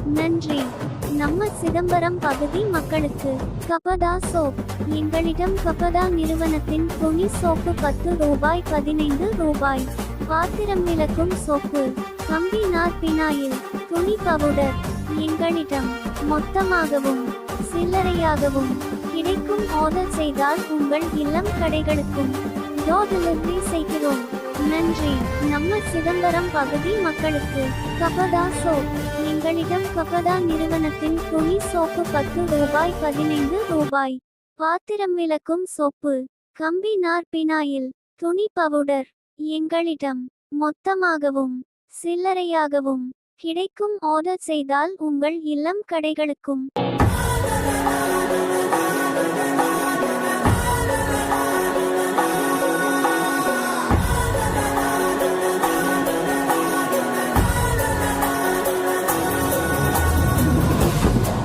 நன்றி. நம்ம சிதம்பரம் பகுதி மக்களுக்கு கபடா சோப். எங்களிடம் கபடா நிறுவனத்தின் துணி சோப்பு ரூபாய் 15. பாத்திரம் விளக்கும் சோப்பு, கம்பி நார் பினாயில், துணி பவுடர் எங்களிடம் மொத்தமாகவும் சில்லறையாகவும் கிடைக்கும். ஆர்டர் செய்தால் உங்கள் இல்லம் கடைகளுக்கும் டோர் டெலிவரி செய்கிறோம். நன்றி. நம்ம சிதம்பரம் பகுதி மக்களுக்கு கபடா சோப். எங்களிடம் கபடா நிறுவனத்தின் துணி சோப்பு ரூபாய் 15. பாத்திரம் விளக்கும் சோப்பு, கம்பி நார் பினாயில், துணி பவுடர் எங்களிடம் மொத்தமாகவும் சில்லறையாகவும் கிடைக்கும். ஆர்டர் செய்தால் உங்கள் இல்லம் கடைகளுக்கும்